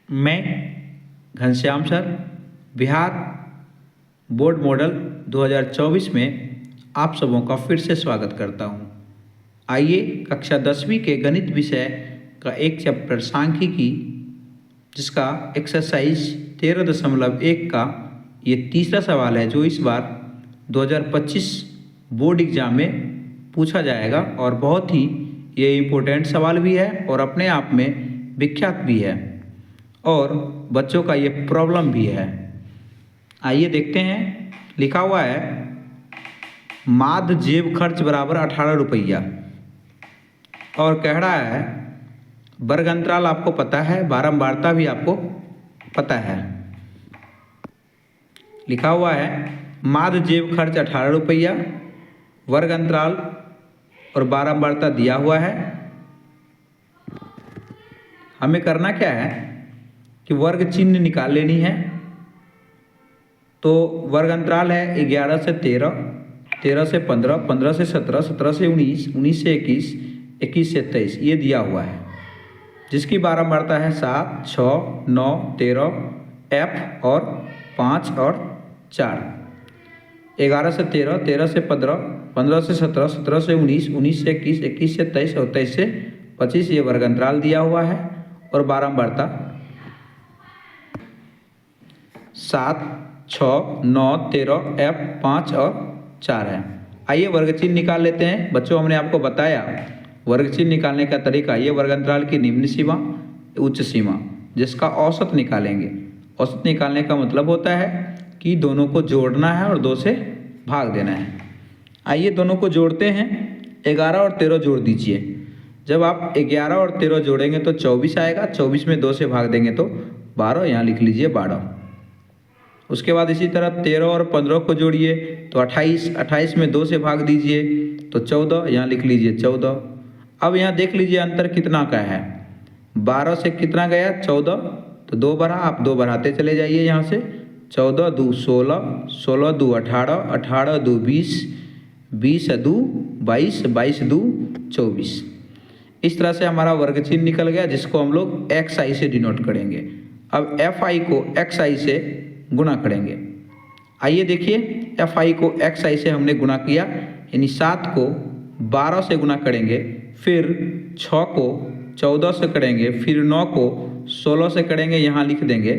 मैं Ghanshyam sir Bihar board model 2024 में आप सबों का फिर से स्वागत करता हूं। आइए कक्षा 10वीं के गणित विषय का एक चैप्टर सांख्यिकी जिसका एक्सरसाइज 13.1 का ये तीसरा सवाल है जो इस बार 2025 बोर्ड एग्ज़ाम में पूछा जाएगा और बहुत ही ये इम्पोर्टेंट सवाल भी है और अपने आप में विख्यात भी है और बच्चों का ये प्रॉब्लम भी है। आइए देखते हैं। लिखा हुआ है माध्य जेब खर्च बराबर 18 रुपया और कह रहा है वर्ग अंतराल आपको पता है, बारंबारता भी आपको पता है। लिखा हुआ है माध्य जेब खर्च 18 रुपया, वर्ग अंतराल और बारंबारता दिया हुआ है। हमें करना क्या है कि वर्ग चिन्ह निकाल लेनी है। तो वर्ग अंतराल है 11 से 13, 13 से 15, 15 से 17, 17 से 19, 19 से 21, 21 से 23 ये दिया हुआ है, जिसकी बारंबारता है 7, 6, 9, 13, F और 5 और 4। 11 से 13, 13 से 15, 15 से 17, 17 से 19, 19 से 21, 21 से 23 और 23 से 25 ये वर्ग अंतराल दिया हुआ है और बारंबारता 7, 6, 9, 13, F, 5 और 4 है। आइए वर्ग चिन्ह निकाल लेते हैं। बच्चों हमने आपको बताया वर्ग चिन्ह निकालने का तरीका, ये वर्ग अंतराल की निम्न सीमा, उच्च सीमा, जिसका औसत निकालेंगे। औसत निकालने का मतलब होता है कि दोनों को जोड़ना है और 2 से भाग देना है। आइए दोनों को जोड़ते हैं। 11 और 13 जोड़ दीजिए। जब आप 11 और 13 जोड़ेंगे तो 24 आएगा। 24 में 2 से भाग देंगे तो 12, यहाँ लिख लीजिए 12। उसके बाद इसी तरह 13 और 15 को जोड़िए तो 28, 28 में 2 से भाग दीजिए तो 14, यहाँ लिख लीजिए 14। अब यहाँ देख लीजिए अंतर कितना का है। 12 से कितना गया 14, तो 2 बढ़ा, आप 2 बढ़ाते चले जाइए यहाँ से। 14 2 16, 16 2 18, 18 2 20, 20 2 22, 22 2 24। इस तरह से हमारा वर्ग चिन्ह निकल गया, जिसको हम लोग XI से डिनोट करेंगे। अब FI को XI से गुणा करेंगे। आइए देखिए FI को XI से हमने गुणा किया, यानी 7 को 12 से गुणा करेंगे, फिर 6 को 14 से करेंगे, फिर 9 को 16 से करेंगे, यहाँ लिख देंगे,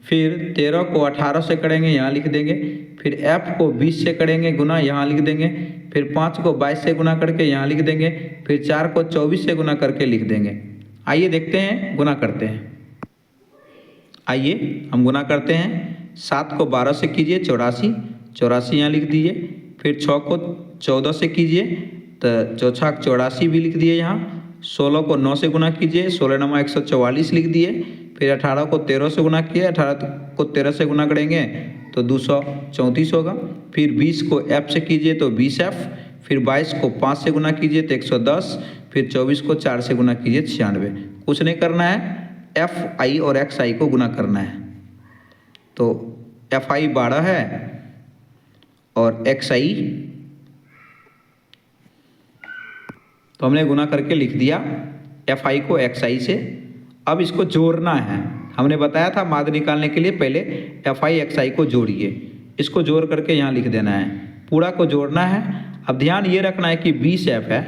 फिर 13 को 18 से करेंगे, यहाँ लिख देंगे, फिर F को 20 से करेंगे गुना, यहाँ लिख देंगे, फिर 5 को 22 से गुना करके यहाँ लिख देंगे, फिर 4 को 24 से गुना करके लिख देंगे। आइए देखते हैं, गुना करते हैं। आइए हम गुना करते हैं। 7 को 12 से कीजिए 84, 84 यहाँ लिख दीजिए, फिर 6 को 14 से कीजिए तो 4 84 भी लिख दिए यहाँ। 16 को 9 से गुना कीजिए, 16 9 144 लिख दिए, फिर 18 को 13 से गुना किया, 18 को 13 से गुना करेंगे तो 234 होगा। फिर 20 को F से कीजिए तो 20F, फिर 22 को 5 से गुना कीजिए तो 110, फिर 24 को 4 से गुना कीजिए 96। कुछ नहीं करना है, FI और XI को गुना करना है। तो FI 12 है और XI, तो हमने गुना करके लिख दिया FI को XI से। अब इसको जोड़ना है। हमने बताया था माध्य निकालने के लिए पहले FI XI को जोड़िए, इसको जोड़ करके यहाँ लिख देना है, पूरा को जोड़ना है। अब ध्यान ये रखना है कि 20F है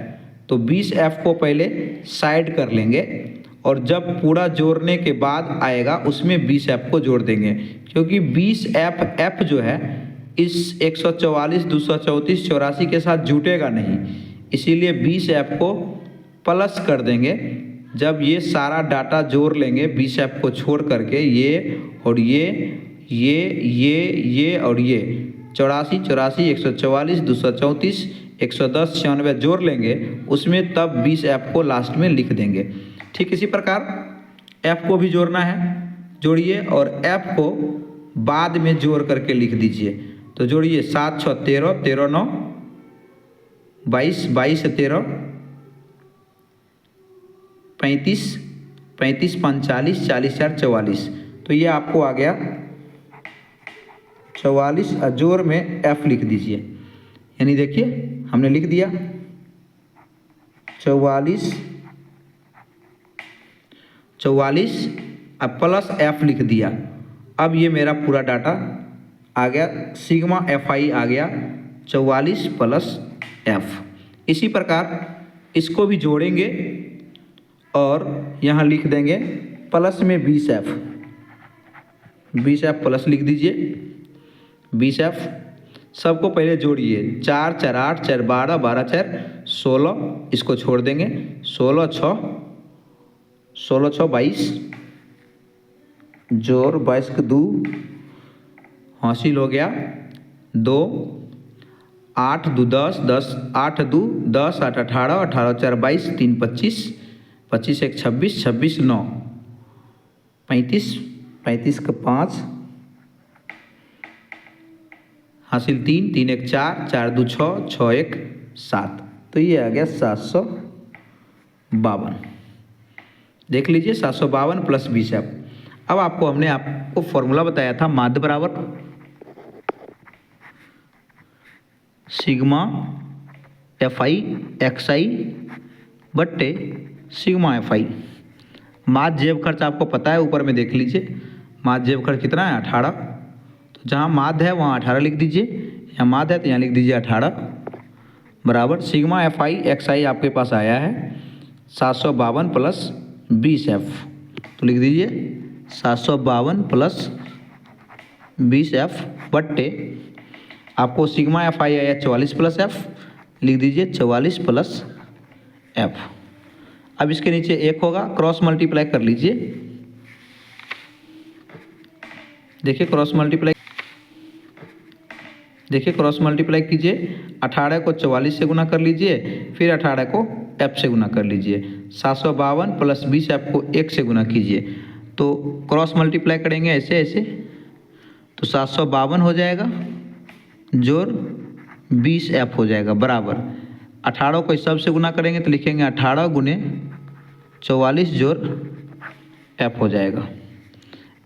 तो 20F को पहले साइड कर लेंगे और जब पूरा जोड़ने के बाद आएगा उसमें 20F को जोड़ देंगे, क्योंकि 20F जो है इस 144, 234, 84 के साथ जुटेगा नहीं, इसीलिए 20F को प्लस कर देंगे। जब ये सारा डाटा जोड़ लेंगे 20F को छोड़ करके, ये और ये और ये 84, 84, 144, 234, 110, 96 जोड़ लेंगे, उसमें तब 20F को लास्ट में लिख देंगे। ठीक इसी प्रकार F को भी जोड़ना है, जोड़िए और F को बाद में जोड़ करके लिख दीजिए। तो जोड़िए 7 6 13, 13 9 22, 22 13 35, 35 45, 40 4 44। तो ये आपको आ गया 44। जोड़ में F लिख दीजिए, यानी देखिए हमने लिख दिया 44, अब प्लस एफ लिख दिया। अब ये मेरा पूरा डाटा आ गया, सिग्मा एफ आई आ गया 44 प्लस एफ। इसी प्रकार इसको भी जोड़ेंगे और यहाँ लिख देंगे प्लस में 20 एफ, 20 एफ प्लस लिख दीजिए 20 एफ। सबको पहले जोड़िए, 4 4 8 4 12 12 4 16, इसको छोड़ देंगे 16 6 22 जोड़ 22 के 2 हासिल हो गया 2 8 2 10 10 8 2 10 8 18 18 4 22 3 25 25 1 26 26 9 35 35 का 5 हासिल 3 3 1 4 4 2 6 6 1 7। तो ये आ गया 752। देख लीजिए 752 प्लस 20 एफ। अब हमने आपको फॉर्मूला बताया था, माध्य बराबर सिग्मा एफ आई एक्स आई बट्टे सिग्मा एफ आई। माध्य जेब खर्च आपको पता है, ऊपर में देख लीजिए माध्य जेब खर्च कितना है 18। तो जहाँ माध्य है वहाँ 18 लिख दीजिए, यहाँ माध्य है तो यहाँ लिख दीजिए 18 बराबर सिग्मा एफ आई एक्स आई आपके पास आया है 752 प्लस 20 एफ। तो लिख दीजिए 752 प्लस 20 एफ बट्टे आपको सिग्मा एफ आई आया 44 प्लस एफ, लिख दीजिए 44 प्लस एफ। अब इसके नीचे 1 होगा, क्रॉस मल्टीप्लाई कर लीजिए। देखिए क्रॉस मल्टीप्लाई कीजिए, 18 को 44 से गुना कर लीजिए, फिर 18 को एफ से गुना कर लीजिए। 752 प्लस 20 एफ को 1 से गुना कीजिए, तो क्रॉस मल्टीप्लाई करेंगे ऐसे ऐसे, तो 752 हो जाएगा जोड़ 20 एफ हो जाएगा बराबर 18 को इस सब से गुना करेंगे तो लिखेंगे 18 गुने 44 जोड़ एफ हो जाएगा।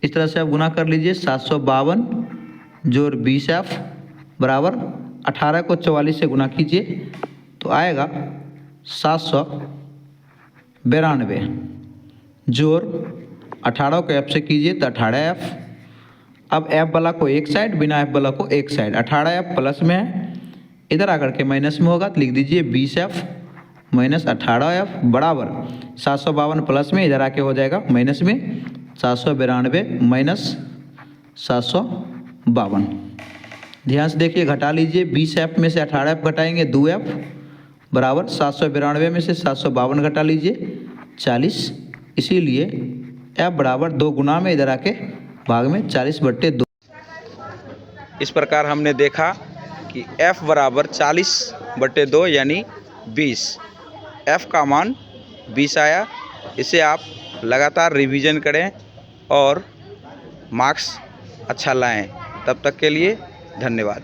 इस तरह से आप गुना कर लीजिए, 752 जोड़ 20 एफ बराबर 18 को 44 से गुना कीजिए तो आएगा 792 जोड़ 18 को एफ से कीजिए तो 18 एफ। अब एफ वाला को एक साइड, बिना एफ वाला को एक साइड, 18 एफ प्लस में है, इधर आकर के माइनस में होगा तो लिख दीजिए 20 एफ माइनस 18 एफ बराबर 752 प्लस में, इधर आके हो जाएगा माइनस में 792 माइनस 752। ध्यान से देखिए, घटा लीजिए, 20 एफ में से 18 एफ घटाएंगे 2 एफ बराबर 792 में से 752 घटा लीजिए 40, इसीलिए एफ बराबर 2 गुना में इधर आके भाग में 40/2। इस प्रकार हमने देखा कि f बराबर 40/2 यानी 20, f का मान 20 आया। इसे आप लगातार रिवीजन करें और मार्क्स अच्छा लाएं। तब तक के लिए धन्यवाद।